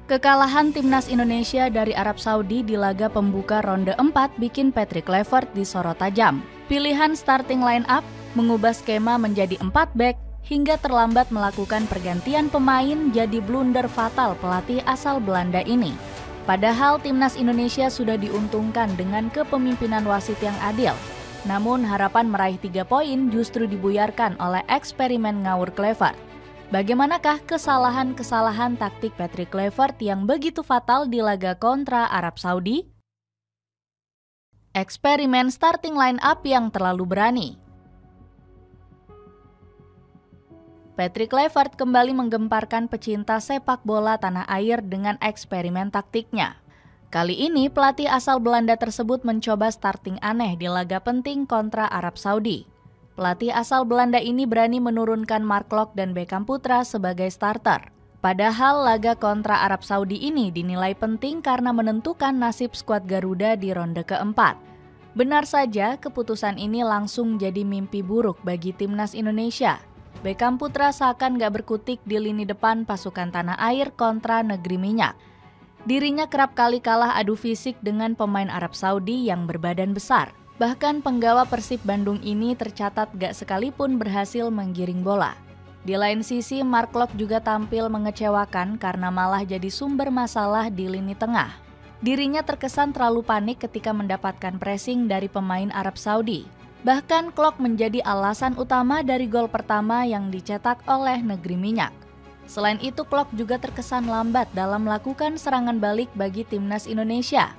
Kekalahan timnas Indonesia dari Arab Saudi di laga pembuka ronde 4 bikin Patrick Kluivert disorot tajam. Pilihan starting line up mengubah skema menjadi 4 back hingga terlambat melakukan pergantian pemain jadi blunder fatal pelatih asal Belanda ini. Padahal timnas Indonesia sudah diuntungkan dengan kepemimpinan wasit yang adil. Namun harapan meraih 3 poin justru dibuyarkan oleh eksperimen ngawur Kluivert. Bagaimanakah kesalahan-kesalahan taktik Patrick Kluivert yang begitu fatal di laga kontra Arab Saudi? Eksperimen starting line up yang terlalu berani. Patrick Kluivert kembali menggemparkan pecinta sepak bola tanah air dengan eksperimen taktiknya. Kali ini pelatih asal Belanda tersebut mencoba starting aneh di laga penting kontra Arab Saudi. Pelatih asal Belanda ini berani menurunkan Mark Klok dan Beckham Putra sebagai starter. Padahal laga kontra Arab Saudi ini dinilai penting karena menentukan nasib skuad Garuda di ronde keempat. Benar saja, keputusan ini langsung jadi mimpi buruk bagi timnas Indonesia. Beckham Putra seakan gak berkutik di lini depan pasukan tanah air kontra negeri minyak. Dirinya kerap kali kalah adu fisik dengan pemain Arab Saudi yang berbadan besar. Bahkan penggawa Persib Bandung ini tercatat gak sekalipun berhasil menggiring bola. Di lain sisi, Mark Klok juga tampil mengecewakan karena malah jadi sumber masalah di lini tengah. Dirinya terkesan terlalu panik ketika mendapatkan pressing dari pemain Arab Saudi. Bahkan Klok menjadi alasan utama dari gol pertama yang dicetak oleh negeri minyak. Selain itu, Klok juga terkesan lambat dalam melakukan serangan balik bagi timnas Indonesia.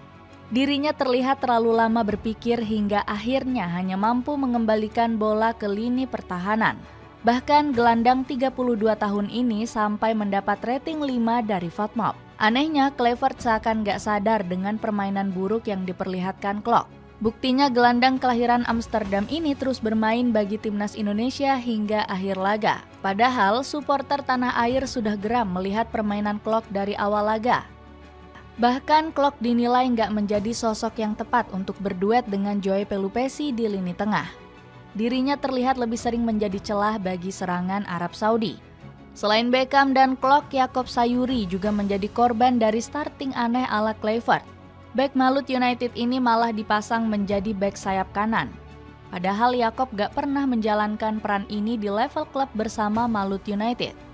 Dirinya terlihat terlalu lama berpikir hingga akhirnya hanya mampu mengembalikan bola ke lini pertahanan. Bahkan gelandang 32 tahun ini sampai mendapat rating 5 dari FOTMOB. Anehnya, Kluivert seakan gak sadar dengan permainan buruk yang diperlihatkan Klok. Buktinya gelandang kelahiran Amsterdam ini terus bermain bagi timnas Indonesia hingga akhir laga. Padahal supporter tanah air sudah geram melihat permainan Klok dari awal laga. Bahkan Klok dinilai nggak menjadi sosok yang tepat untuk berduet dengan Joey Pelupesi di lini tengah. Dirinya terlihat lebih sering menjadi celah bagi serangan Arab Saudi. Selain Beckham dan Klok, Yakob Sayuri juga menjadi korban dari starting aneh ala Kluivert. Bek Malut United ini malah dipasang menjadi bek sayap kanan. Padahal Yakob gak pernah menjalankan peran ini di level klub bersama Malut United.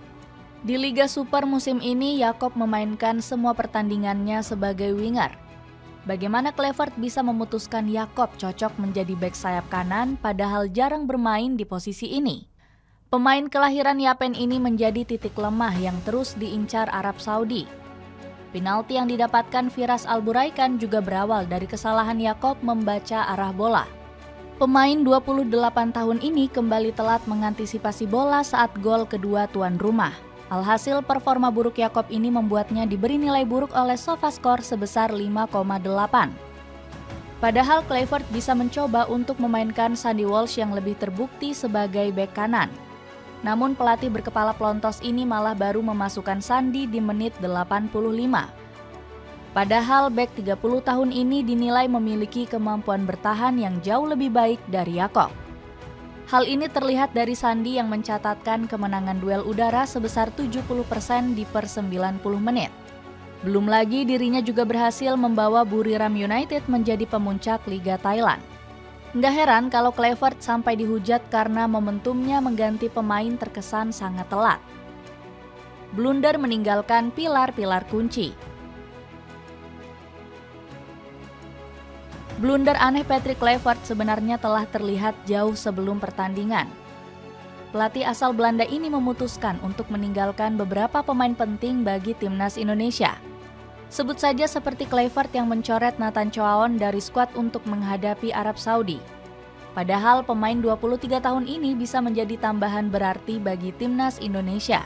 Di Liga Super musim ini, Yakob memainkan semua pertandingannya sebagai winger. Bagaimana Kluivert bisa memutuskan Yakob cocok menjadi bek sayap kanan padahal jarang bermain di posisi ini? Pemain kelahiran Yapen ini menjadi titik lemah yang terus diincar Arab Saudi. Penalti yang didapatkan Firas Alburaikan juga berawal dari kesalahan Yakob membaca arah bola. Pemain 28 tahun ini kembali telat mengantisipasi bola saat gol kedua tuan rumah. Alhasil performa buruk Yakob ini membuatnya diberi nilai buruk oleh SofaScore sebesar 5,8. Padahal Kluivert bisa mencoba untuk memainkan Sandy Walsh yang lebih terbukti sebagai bek kanan. Namun pelatih berkepala pelontos ini malah baru memasukkan Sandy di menit 85. Padahal bek 30 tahun ini dinilai memiliki kemampuan bertahan yang jauh lebih baik dari Yakob. Hal ini terlihat dari Sandy yang mencatatkan kemenangan duel udara sebesar 70% di per 90 menit. Belum lagi dirinya juga berhasil membawa Buriram United menjadi pemuncak Liga Thailand. Nggak heran kalau Kluivert sampai dihujat karena momentumnya mengganti pemain terkesan sangat telat. Blunder meninggalkan pilar-pilar kunci. Blunder aneh Patrick Kluivert sebenarnya telah terlihat jauh sebelum pertandingan. Pelatih asal Belanda ini memutuskan untuk meninggalkan beberapa pemain penting bagi timnas Indonesia. Sebut saja seperti Kluivert yang mencoret Nathan Choaon dari skuad untuk menghadapi Arab Saudi. Padahal pemain 23 tahun ini bisa menjadi tambahan berarti bagi timnas Indonesia.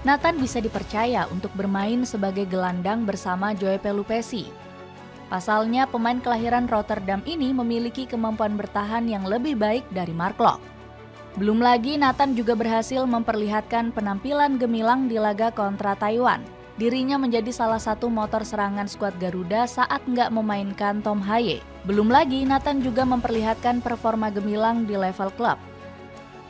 Nathan bisa dipercaya untuk bermain sebagai gelandang bersama Joey Pelupesi. Pasalnya, pemain kelahiran Rotterdam ini memiliki kemampuan bertahan yang lebih baik dari Mark Klok. Belum lagi, Nathan juga berhasil memperlihatkan penampilan gemilang di laga kontra Taiwan. Dirinya menjadi salah satu motor serangan skuad Garuda saat nggak memainkan Tom Haye. Belum lagi, Nathan juga memperlihatkan performa gemilang di level klub.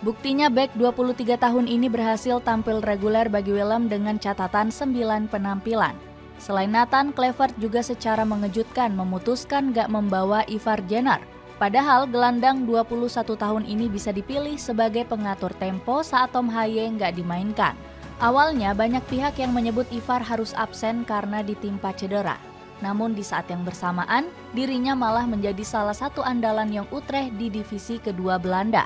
Buktinya bek 23 tahun ini berhasil tampil reguler bagi Willem dengan catatan 9 penampilan. Selain Nathan, Kluivert juga secara mengejutkan memutuskan gak membawa Ivar Jenner. Padahal gelandang 21 tahun ini bisa dipilih sebagai pengatur tempo saat Tom Haye nggak dimainkan. Awalnya banyak pihak yang menyebut Ivar harus absen karena ditimpa cedera. Namun di saat yang bersamaan, dirinya malah menjadi salah satu andalan Jong Utrecht di divisi kedua Belanda.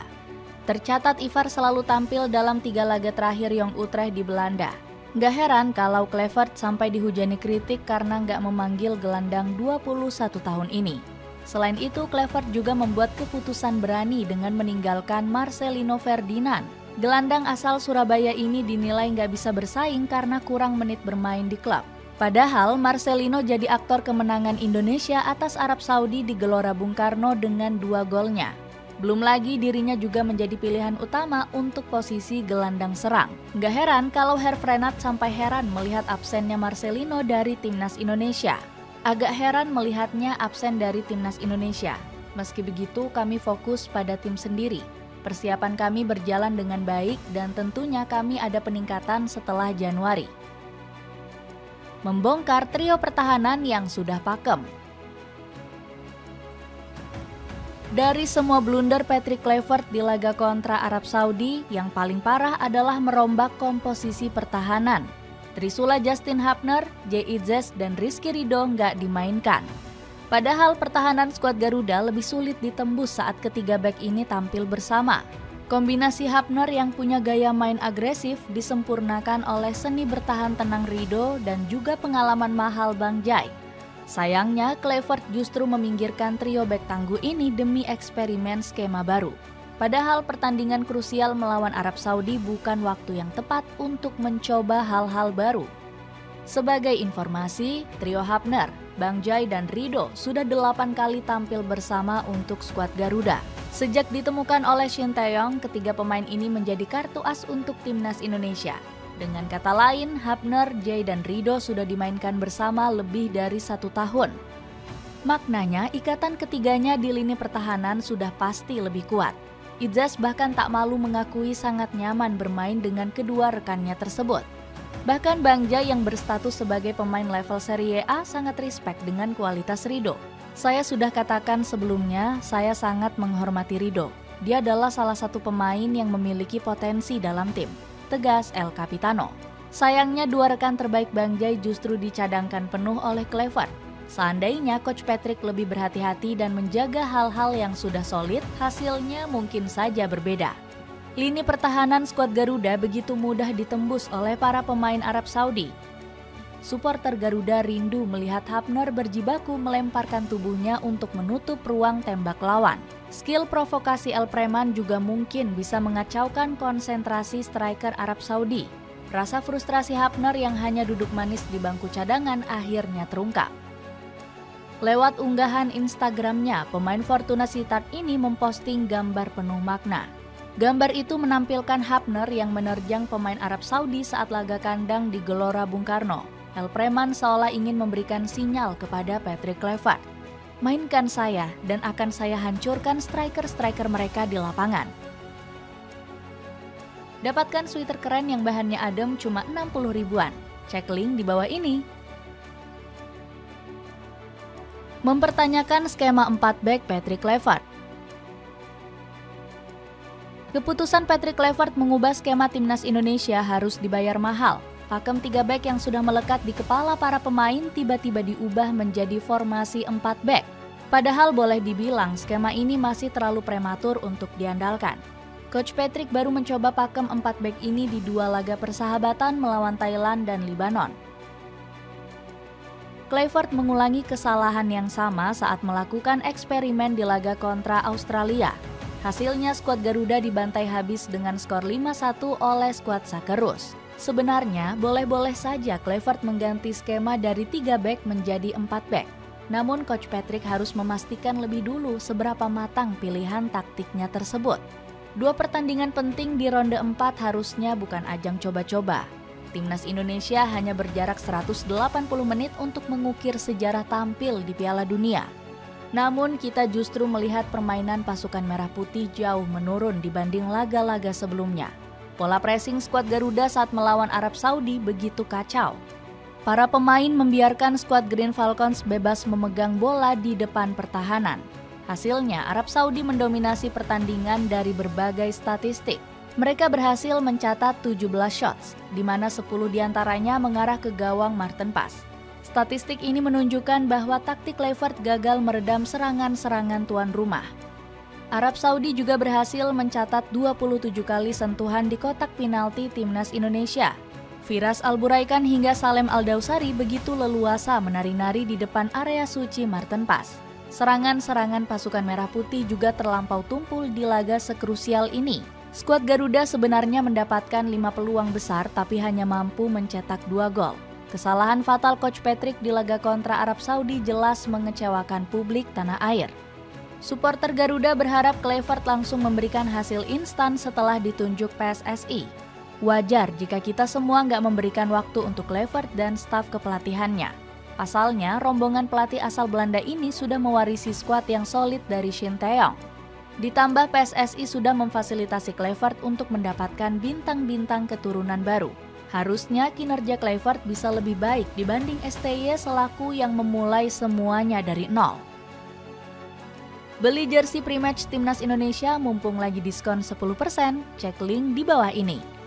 Tercatat Ivar selalu tampil dalam 3 laga terakhir Jong Utrecht di Belanda. Nggak heran kalau Kluivert sampai dihujani kritik karena nggak memanggil gelandang 21 tahun ini. Selain itu, Kluivert juga membuat keputusan berani dengan meninggalkan Marcelino Ferdinand. Gelandang asal Surabaya ini dinilai nggak bisa bersaing karena kurang menit bermain di klub. Padahal Marcelino jadi aktor kemenangan Indonesia atas Arab Saudi di Gelora Bung Karno dengan 2 golnya. Belum lagi dirinya juga menjadi pilihan utama untuk posisi gelandang serang. Nggak heran kalau Herve Renard sampai heran melihat absennya Marcelino dari timnas Indonesia. Agak heran melihatnya absen dari timnas Indonesia. Meski begitu, kami fokus pada tim sendiri. Persiapan kami berjalan dengan baik dan tentunya kami ada peningkatan setelah Januari. Membongkar trio pertahanan yang sudah pakem. Dari semua blunder Patrick Kluivert di laga kontra Arab Saudi, yang paling parah adalah merombak komposisi pertahanan. Trisula Justin Hapner, J.I.Z. dan Rizky Ridho nggak dimainkan. Padahal pertahanan skuad Garuda lebih sulit ditembus saat ketiga bek ini tampil bersama. Kombinasi Hapner yang punya gaya main agresif disempurnakan oleh seni bertahan tenang Ridho dan juga pengalaman mahal Bang Jai. Sayangnya, Kluivert justru meminggirkan trio bek tangguh ini demi eksperimen skema baru. Padahal pertandingan krusial melawan Arab Saudi bukan waktu yang tepat untuk mencoba hal-hal baru. Sebagai informasi, trio Hapner, Bang Jai dan Ridho sudah 8 kali tampil bersama untuk skuad Garuda. Sejak ditemukan oleh Shin Tae-yong, ketiga pemain ini menjadi kartu as untuk timnas Indonesia. Dengan kata lain, Hapner, Jai dan Ridho sudah dimainkan bersama lebih dari 1 tahun. Maknanya, ikatan ketiganya di lini pertahanan sudah pasti lebih kuat. Idzas bahkan tak malu mengakui sangat nyaman bermain dengan kedua rekannya tersebut. Bahkan Bang Jai yang berstatus sebagai pemain level Serie A sangat respect dengan kualitas Ridho. Saya sudah katakan sebelumnya, saya sangat menghormati Ridho. Dia adalah salah satu pemain yang memiliki potensi dalam tim, tegas El Capitano. Sayangnya 2 rekan terbaik Bang Jai justru dicadangkan penuh oleh Kluivert. Seandainya Coach Patrick lebih berhati-hati dan menjaga hal-hal yang sudah solid, hasilnya mungkin saja berbeda. Lini pertahanan skuad Garuda begitu mudah ditembus oleh para pemain Arab Saudi. Supporter Garuda rindu melihat Hapner berjibaku melemparkan tubuhnya untuk menutup ruang tembak lawan. Skill provokasi El Preman juga mungkin bisa mengacaukan konsentrasi striker Arab Saudi. Rasa frustrasi Hapner yang hanya duduk manis di bangku cadangan akhirnya terungkap. Lewat unggahan Instagramnya, pemain Fortuna Sittard ini memposting gambar penuh makna. Gambar itu menampilkan Hapner yang menerjang pemain Arab Saudi saat laga kandang di Gelora Bung Karno. El Preman seolah ingin memberikan sinyal kepada Patrick Kluivert. Mainkan saya dan akan saya hancurkan striker-striker mereka di lapangan. Dapatkan sweater keren yang bahannya adem cuma 60 ribuan. Cek link di bawah ini. Mempertanyakan skema 4 bek Patrick Kluivert. Keputusan Patrick Kluivert mengubah skema timnas Indonesia harus dibayar mahal. Pakem 3 bek yang sudah melekat di kepala para pemain tiba-tiba diubah menjadi formasi 4 bek. Padahal boleh dibilang skema ini masih terlalu prematur untuk diandalkan. Coach Patrick baru mencoba pakem 4 bek ini di 2 laga persahabatan melawan Thailand dan Libanon. Kluivert mengulangi kesalahan yang sama saat melakukan eksperimen di laga kontra Australia. Hasilnya skuad Garuda dibantai habis dengan skor 5-1 oleh skuad Sakerus. Sebenarnya boleh-boleh saja Kluivert mengganti skema dari 3 bek menjadi 4 bek. Namun Coach Patrick harus memastikan lebih dulu seberapa matang pilihan taktiknya tersebut. 2 pertandingan penting di ronde 4 harusnya bukan ajang coba-coba. Timnas Indonesia hanya berjarak 180 menit untuk mengukir sejarah tampil di Piala Dunia. Namun kita justru melihat permainan pasukan Merah Putih jauh menurun dibanding laga-laga sebelumnya. Pola pressing skuad Garuda saat melawan Arab Saudi begitu kacau. Para pemain membiarkan skuad Green Falcons bebas memegang bola di depan pertahanan. Hasilnya, Arab Saudi mendominasi pertandingan dari berbagai statistik. Mereka berhasil mencatat 17 shots, di mana 10 diantaranya mengarah ke gawang Maarten Pas. Statistik ini menunjukkan bahwa taktik Kluivert gagal meredam serangan-serangan tuan rumah. Arab Saudi juga berhasil mencatat 27 kali sentuhan di kotak penalti timnas Indonesia. Firas Alburaikan hingga Salem Aldausari begitu leluasa menari-nari di depan area suci Maarten Pas. Serangan-serangan pasukan Merah Putih juga terlampau tumpul di laga sekrusial ini. Skuad Garuda sebenarnya mendapatkan 5 peluang besar tapi hanya mampu mencetak 2 gol. Kesalahan fatal Coach Patrick di laga kontra Arab Saudi jelas mengecewakan publik tanah air. Supporter Garuda berharap Kluivert langsung memberikan hasil instan setelah ditunjuk PSSI. Wajar jika kita semua nggak memberikan waktu untuk Kluivert dan staf kepelatihannya. Pasalnya, rombongan pelatih asal Belanda ini sudah mewarisi skuad yang solid dari Shin Tae-yong. Ditambah PSSI sudah memfasilitasi Kluivert untuk mendapatkan bintang-bintang keturunan baru. Harusnya kinerja Kluivert bisa lebih baik dibanding STY selaku yang memulai semuanya dari nol. Beli jersey pre-match Timnas Indonesia mumpung lagi diskon 10%, cek link di bawah ini.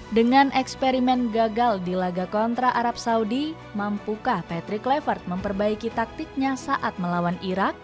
Dengan eksperimen gagal di laga kontra Arab Saudi, mampukah Patrick Kluivert memperbaiki taktiknya saat melawan Irak?